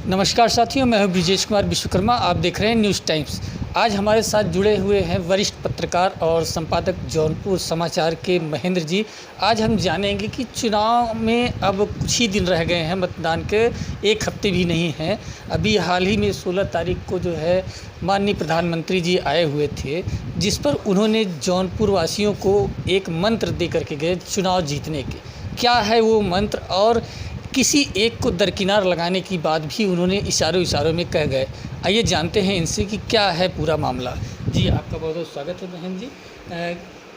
नमस्कार साथियों, मैं हूं ब्रिजेश कुमार विश्वकर्मा। आप देख रहे हैं न्यूज़ टाइम्स। आज हमारे साथ जुड़े हुए हैं वरिष्ठ पत्रकार और संपादक जौनपुर समाचार के महेंद्र जी। आज हम जानेंगे कि चुनाव में अब कुछ ही दिन रह गए हैं, मतदान के 1 हफ्ते भी नहीं हैं। अभी हाल ही में 16 तारीख को जो है माननीय प्रधानमंत्री जी आए हुए थे, जिस पर उन्होंने जौनपुर वासियों को एक मंत्र दे करके गए चुनाव जीतने के। क्या है वो मंत्र, और किसी एक को दरकिनार लगाने की बात भी उन्होंने इशारों में कह गए। आइए जानते हैं इनसे कि क्या है पूरा मामला। जी, आपका बहुत बहुत स्वागत है बहन जी।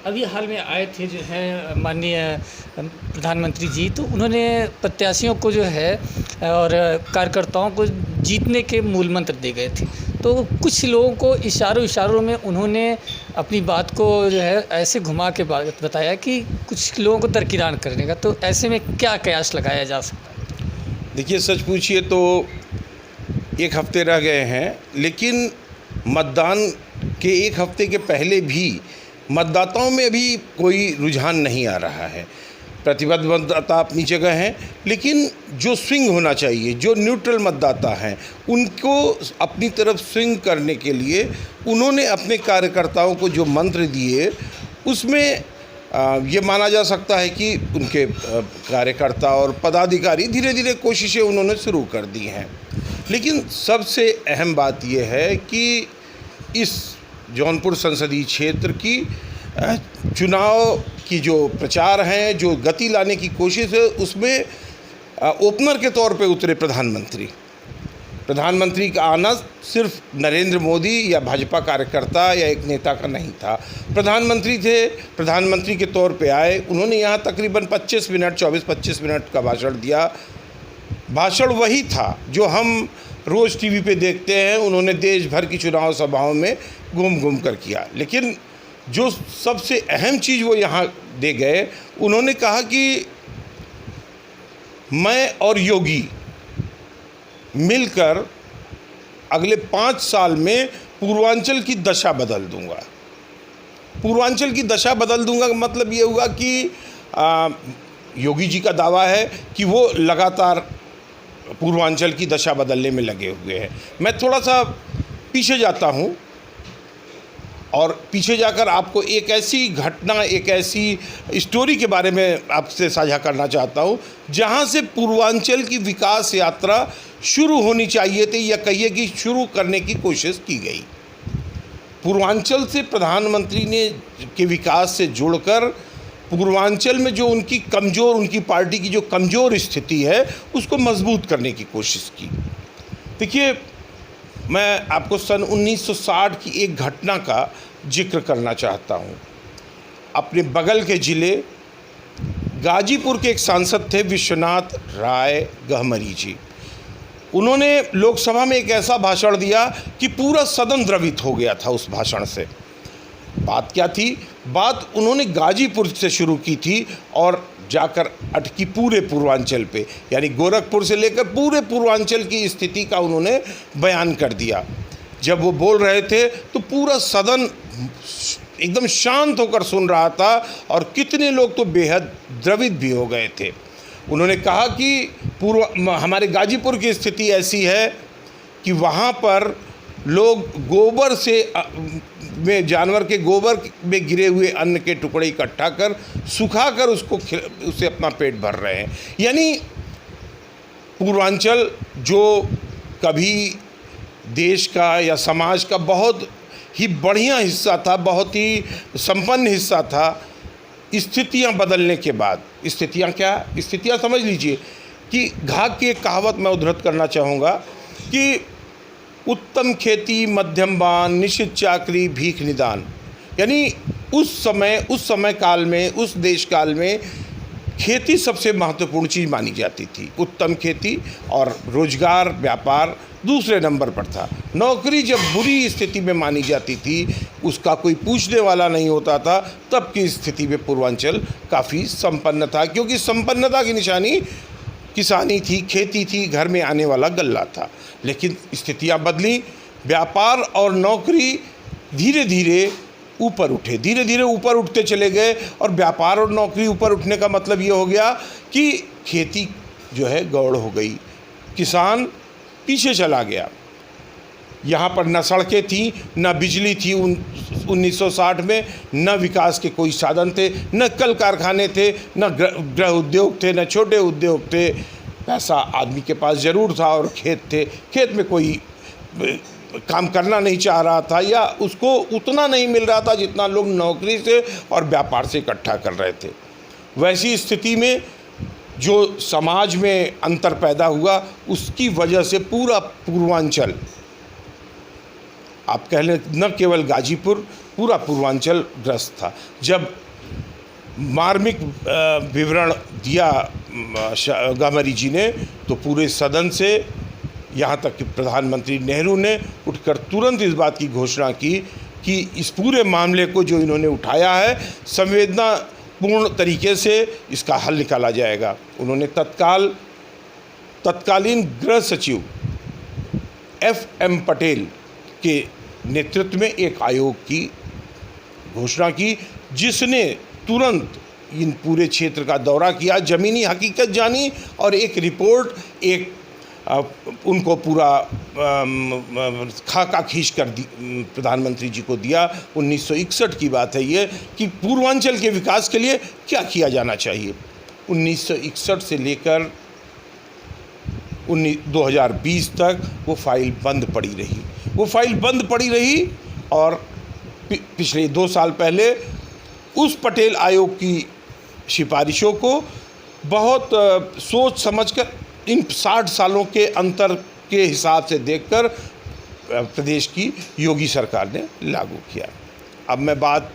अभी हाल में आए थे जो है माननीय प्रधानमंत्री जी, तो उन्होंने प्रत्याशियों को जो है और कार्यकर्ताओं को जीतने के मूल मंत्र दे गए थे। तो कुछ लोगों को इशारों में उन्होंने अपनी बात को जो है ऐसे घुमा के बताया कि कुछ लोगों को दरकिनार करने का। तो ऐसे में क्या कयास लगाया जा सकता है? देखिए, सच पूछिए तो 1 हफ्ते रह गए हैं, लेकिन मतदान के 1 हफ्ते के पहले भी मतदाताओं में अभी कोई रुझान नहीं आ रहा है। प्रतिबद्ध मतदाता अपनी जगह हैं, लेकिन जो स्विंग होना चाहिए, जो न्यूट्रल मतदाता हैं, उनको अपनी तरफ स्विंग करने के लिए उन्होंने अपने कार्यकर्ताओं को जो मंत्र दिए, उसमें ये माना जा सकता है कि उनके कार्यकर्ता और पदाधिकारी धीरे धीरे कोशिशें उन्होंने शुरू कर दी हैं। लेकिन सबसे अहम बात यह है कि इस जौनपुर संसदीय क्षेत्र की चुनाव की जो प्रचार है, जो गति लाने की कोशिश है, उसमें ओपनर के तौर पे उतरे प्रधानमंत्री का आना सिर्फ नरेंद्र मोदी या भाजपा कार्यकर्ता या एक नेता का नहीं था। प्रधानमंत्री थे, प्रधानमंत्री के तौर पे आए। उन्होंने यहाँ तकरीबन 24-25 मिनट का भाषण दिया। भाषण वही था जो हम रोज़ टीवी पे देखते हैं। उन्होंने देश भर की चुनाव सभाओं में घूम कर किया, लेकिन जो सबसे अहम चीज़ वो यहाँ दे गए, उन्होंने कहा कि मैं और योगी मिलकर अगले 5 साल में पूर्वांचल की दशा बदल दूंगा। पूर्वांचल की दशा बदल दूंगा का मतलब ये हुआ कि योगी जी का दावा है कि वो लगातार पूर्वांचल की दशा बदलने में लगे हुए हैं। मैं थोड़ा सा पीछे जाता हूँ और पीछे जाकर आपको एक ऐसी घटना, एक ऐसी स्टोरी के बारे में आपसे साझा करना चाहता हूँ, जहाँ से पूर्वांचल की विकास यात्रा शुरू होनी चाहिए थी, या कहिए कि शुरू करने की कोशिश की गई। पूर्वांचल से प्रधानमंत्री ने के विकास से जुड़कर पूर्वांचल में जो उनकी पार्टी की जो कमज़ोर स्थिति है, उसको मजबूत करने की कोशिश की। देखिए, मैं आपको सन 1960 की एक घटना का जिक्र करना चाहता हूँ। अपने बगल के ज़िले गाजीपुर के एक सांसद थे विश्वनाथ राय गहमरी जी। उन्होंने लोकसभा में एक ऐसा भाषण दिया कि पूरा सदन द्रवित हो गया था उस भाषण से। बात क्या थी? बात उन्होंने गाजीपुर से शुरू की थी और जाकर अटकी पूरे पूर्वांचल पे, यानी गोरखपुर से लेकर पूरे पूर्वांचल की स्थिति का उन्होंने बयान कर दिया। जब वो बोल रहे थे तो पूरा सदन एकदम शांत होकर सुन रहा था, और कितने लोग तो बेहद द्रवित भी हो गए थे। उन्होंने कहा कि हमारे गाजीपुर की स्थिति ऐसी है कि वहाँ पर लोग गोबर से में जानवर के गोबर में गिरे हुए अन्न के टुकड़े इकट्ठा कर सुखाकर उससे अपना पेट भर रहे हैं। यानी पूर्वांचल जो कभी देश का या समाज का बहुत ही बढ़िया हिस्सा था, बहुत ही संपन्न हिस्सा था, स्थितियां बदलने के बाद, स्थितियां समझ लीजिए कि घाघ की एक कहावत मैं उद्धृत करना चाहूँगा कि उत्तम खेती, मध्यम बान, निश्चित चाकरी, भीख निदान। यानी उस समय काल में, उस देश काल में खेती सबसे महत्वपूर्ण चीज़ मानी जाती थी। उत्तम खेती और रोजगार, व्यापार दूसरे नंबर पर था। नौकरी जब बुरी स्थिति में मानी जाती थी, उसका कोई पूछने वाला नहीं होता था, तब की स्थिति में पूर्वांचल काफ़ी संपन्न था, क्योंकि संपन्नता की निशानी किसानी थी, खेती थी, घर में आने वाला गल्ला था। लेकिन स्थितियां बदली, व्यापार और नौकरी धीरे धीरे ऊपर उठते चले गए, और व्यापार और नौकरी ऊपर उठने का मतलब ये हो गया कि खेती जो है गौड़ हो गई। किसान पीछे चला गया। यहाँ पर न सड़कें थी, न बिजली थी 1960 में, न विकास के कोई साधन थे, न कल कारखाने थे, न गृह उद्योग थे, न छोटे उद्योग थे। पैसा आदमी के पास ज़रूर था और खेत थे, खेत में कोई काम करना नहीं चाह रहा था या उसको उतना नहीं मिल रहा था जितना लोग नौकरी से और व्यापार से इकट्ठा कर रहे थे। वैसी स्थिति में जो समाज में अंतर पैदा हुआ, उसकी वजह से पूरा पूर्वांचल, आप कह लें न केवल गाजीपुर, पूरा पूर्वांचल ग्रस्त था। जब मार्मिक विवरण दिया गहमरी जी ने, तो पूरे सदन से यहाँ तक कि प्रधानमंत्री नेहरू ने उठकर तुरंत इस बात की घोषणा की कि इस पूरे मामले को जो इन्होंने उठाया है, संवेदनापूर्ण तरीके से इसका हल निकाला जाएगा। उन्होंने तत्कालीन गृह सचिव FM पटेल के नेतृत्व में एक आयोग की घोषणा की, जिसने तुरंत इन पूरे क्षेत्र का दौरा किया, ज़मीनी हकीकत जानी और एक रिपोर्ट उनको पूरा खाका खींच कर प्रधानमंत्री जी को दिया। 1961 की बात है ये, कि पूर्वांचल के विकास के लिए क्या किया जाना चाहिए। 1961 से लेकर 2020 तक वो फाइल बंद पड़ी रही और पिछले 2 साल पहले उस पटेल आयोग की सिफारिशों को बहुत सोच समझकर, इन 60 सालों के अंतर के हिसाब से देखकर प्रदेश की योगी सरकार ने लागू किया। अब मैं बात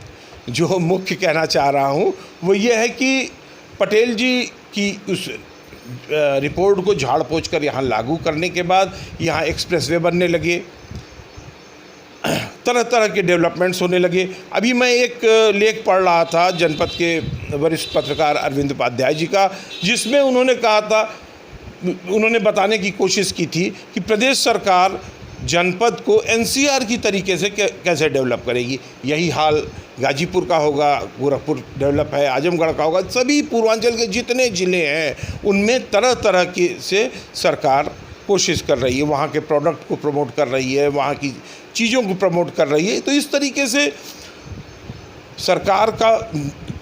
जो मुख्य कहना चाह रहा हूँ वो ये है कि पटेल जी की उस रिपोर्ट को झाड़ पोंछ कर यहाँ लागू करने के बाद यहाँ एक्सप्रेसवे बनने लगे, तरह तरह के डेवलपमेंट्स होने लगे। अभी मैं एक लेख पढ़ रहा था जनपद के वरिष्ठ पत्रकार अरविंद उपाध्याय जी का, जिसमें उन्होंने कहा था, उन्होंने बताने की कोशिश की थी कि प्रदेश सरकार जनपद को NCR की तरीके से कैसे डेवलप करेगी। यही हाल गाजीपुर का होगा, गोरखपुर डेवलप है, आजमगढ़ का होगा। सभी पूर्वांचल के जितने ज़िले हैं उनमें तरह तरह की से सरकार कोशिश कर रही है, वहाँ के प्रोडक्ट को प्रमोट कर रही है, वहाँ की चीज़ों को प्रमोट कर रही है। तो इस तरीके से सरकार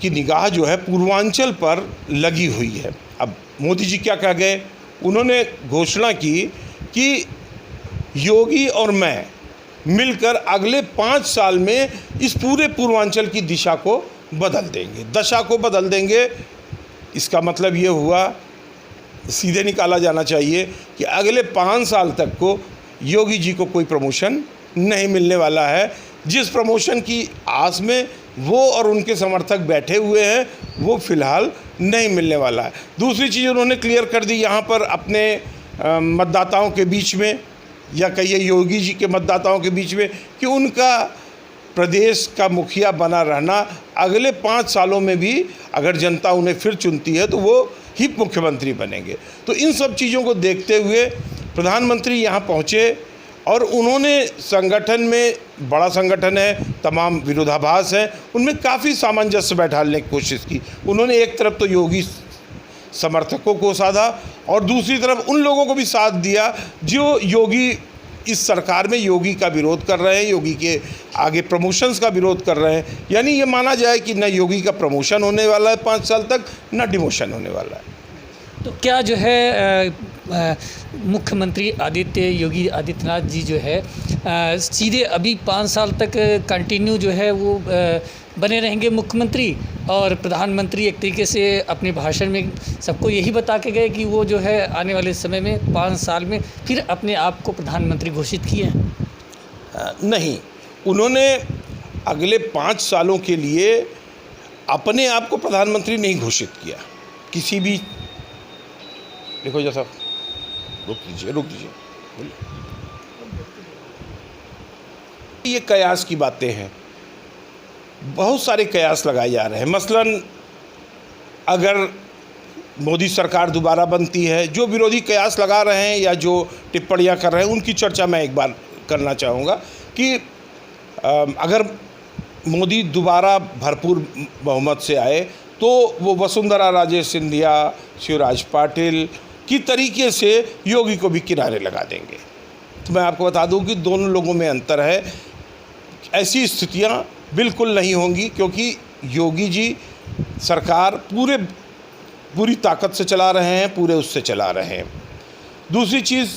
की निगाह जो है पूर्वांचल पर लगी हुई है। अब मोदी जी क्या कह गए, उन्होंने घोषणा की कि योगी और मैं मिलकर अगले 5 साल में इस पूरे पूर्वांचल की दशा को बदल देंगे। इसका मतलब ये हुआ, सीधे निकाला जाना चाहिए कि अगले 5 साल तक को योगी जी को कोई प्रमोशन नहीं मिलने वाला है। जिस प्रमोशन की आस में वो और उनके समर्थक बैठे हुए हैं, वो फिलहाल नहीं मिलने वाला है। दूसरी चीज़ उन्होंने क्लियर कर दी यहाँ पर अपने मतदाताओं के बीच में, या कहिए योगी जी के मतदाताओं के बीच में, कि उनका प्रदेश का मुखिया बना रहना अगले 5 सालों में भी, अगर जनता उन्हें फिर चुनती है तो वो ही मुख्यमंत्री बनेंगे। तो इन सब चीज़ों को देखते हुए प्रधानमंत्री यहाँ पहुँचे और उन्होंने संगठन में, बड़ा संगठन है, तमाम विरोधाभास हैं, उनमें काफ़ी सामंजस्य बैठाने की कोशिश की। उन्होंने एक तरफ तो योगी समर्थकों को साधा और दूसरी तरफ उन लोगों को भी साथ दिया जो योगी, इस सरकार में योगी का विरोध कर रहे हैं, योगी के आगे प्रमोशंस का विरोध कर रहे हैं। यानी ये माना जाए कि न योगी का प्रमोशन होने वाला है 5 साल तक, न डिमोशन होने वाला है। तो क्या जो है मुख्यमंत्री योगी आदित्यनाथ जी जो है सीधे अभी 5 साल तक कंटिन्यू जो है वो बने रहेंगे मुख्यमंत्री, और प्रधानमंत्री एक तरीके से अपने भाषण में सबको यही बता के गए कि वो जो है आने वाले समय में 5 साल में फिर अपने आप को प्रधानमंत्री घोषित किए हैं? नहीं, उन्होंने अगले 5 सालों के लिए अपने आप को प्रधानमंत्री नहीं घोषित किया। किसी भी, देखो जैसा, रुक दीजिए, ये कयास की बातें हैं, बहुत सारे कयास लगाए जा रहे हैं। मसलन अगर मोदी सरकार दोबारा बनती है, जो विरोधी कयास लगा रहे हैं या जो टिप्पणियां कर रहे हैं, उनकी चर्चा मैं एक बार करना चाहूँगा कि अगर मोदी दोबारा भरपूर बहुमत से आए तो वो वसुंधरा राजे सिंधिया, शिवराज पाटिल की तरीके से योगी को भी किनारे लगा देंगे। तो मैं आपको बता दूं कि दोनों लोगों में अंतर है। ऐसी स्थितियां बिल्कुल नहीं होंगी, क्योंकि योगी जी सरकार पूरी ताकत से चला रहे हैं, पूरे उससे चला रहे हैं। दूसरी चीज़,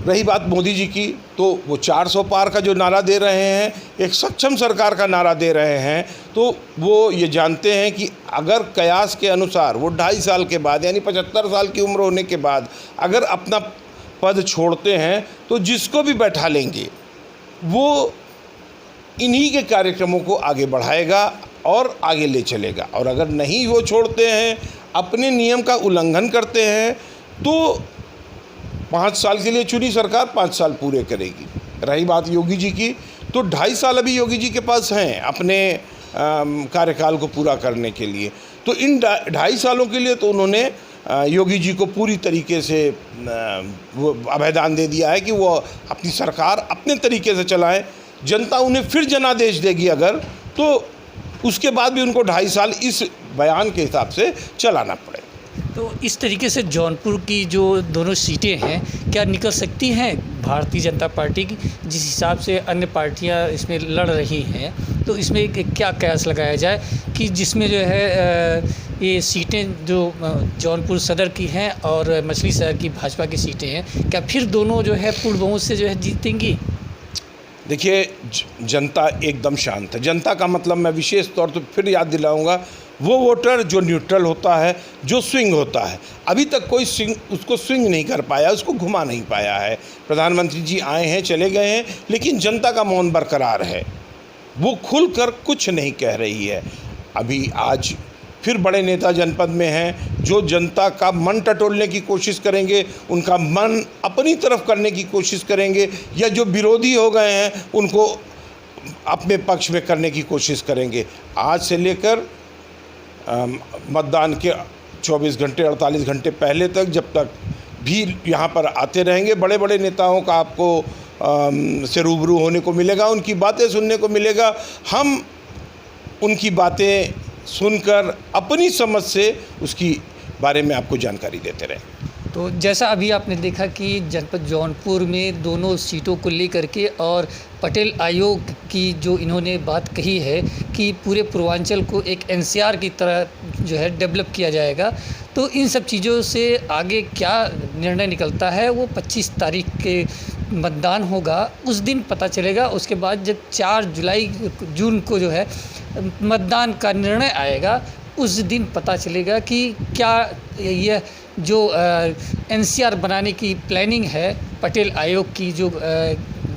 रही बात मोदी जी की, तो वो 400 पार का जो नारा दे रहे हैं, एक सक्षम सरकार का नारा दे रहे हैं, तो वो ये जानते हैं कि अगर कयास के अनुसार वो 2.5 साल के बाद, यानी 75 साल की उम्र होने के बाद अगर अपना पद छोड़ते हैं, तो जिसको भी बैठा लेंगे वो इन्हीं के कार्यक्रमों को आगे बढ़ाएगा और आगे ले चलेगा। और अगर नहीं वो छोड़ते हैं, अपने नियम का उल्लंघन करते हैं, तो 5 साल के लिए चुनी सरकार 5 साल पूरे करेगी। रही बात योगी जी की, तो 2.5 साल अभी योगी जी के पास हैं अपने कार्यकाल को पूरा करने के लिए। तो इन 2.5 सालों के लिए तो उन्होंने योगी जी को पूरी तरीके से वो अभयदान दे दिया है कि वो अपनी सरकार अपने तरीके से चलाएं। जनता उन्हें फिर जनादेश देगी अगर, तो उसके बाद भी उनको 2.5 साल इस बयान के हिसाब से चलाना पड़ेगा। तो इस तरीके से जौनपुर की जो दोनों सीटें हैं, क्या निकल सकती हैं भारतीय जनता पार्टी की, जिस हिसाब से अन्य पार्टियां इसमें लड़ रही हैं? तो इसमें क्या कयास लगाया जाए कि जिसमें जो है ये सीटें जो जौनपुर सदर की हैं और मछली शहर की भाजपा की सीटें हैं, क्या फिर दोनों जो है पूर्ण बहुमत से जो है जीतेंगी? देखिए, जनता एकदम शांत है। जनता का मतलब मैं विशेष तौर पर फिर याद दिलाऊंगा, वो वोटर जो न्यूट्रल होता है, जो स्विंग होता है। अभी तक कोई उसको स्विंग नहीं कर पाया, उसको घुमा नहीं पाया है। प्रधानमंत्री जी आए हैं, चले गए हैं, लेकिन जनता का मौन बरकरार है। वो खुलकर कुछ नहीं कह रही है। अभी आज फिर बड़े नेता जनपद में हैं जो जनता का मन टटोलने की कोशिश करेंगे, उनका मन अपनी तरफ करने की कोशिश करेंगे, या जो विरोधी हो गए हैं उनको अपने पक्ष में करने की कोशिश करेंगे। आज से लेकर मतदान के 24 घंटे 48 घंटे पहले तक, जब तक भी यहाँ पर आते रहेंगे, बड़े बड़े नेताओं का आपको से रूबरू होने को मिलेगा, उनकी बातें सुनने को मिलेगा। हम उनकी बातें सुनकर अपनी समझ से उसकी बारे में आपको जानकारी देते रहें। तो जैसा अभी आपने देखा कि जनपद जौनपुर में दोनों सीटों को लेकर के और पटेल आयोग की जो इन्होंने बात कही है कि पूरे पूर्वांचल को एक एनसीआर की तरह जो है डेवलप किया जाएगा, तो इन सब चीज़ों से आगे क्या निर्णय निकलता है वो 25 तारीख के मतदान होगा, उस दिन पता चलेगा। उसके बाद जब 4 जून को जो है मतदान का निर्णय आएगा, उस दिन पता चलेगा कि क्या यह जो एनसीआर बनाने की प्लानिंग है, पटेल आयोग की जो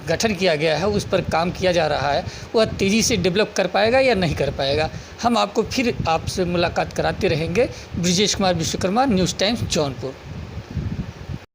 गठन किया गया है, उस पर काम किया जा रहा है, वह तेज़ी से डेवलप कर पाएगा या नहीं कर पाएगा। हम आपको फिर आपसे मुलाकात कराते रहेंगे। Brijesh Kumar Vishwakarma, news times Jaunpur.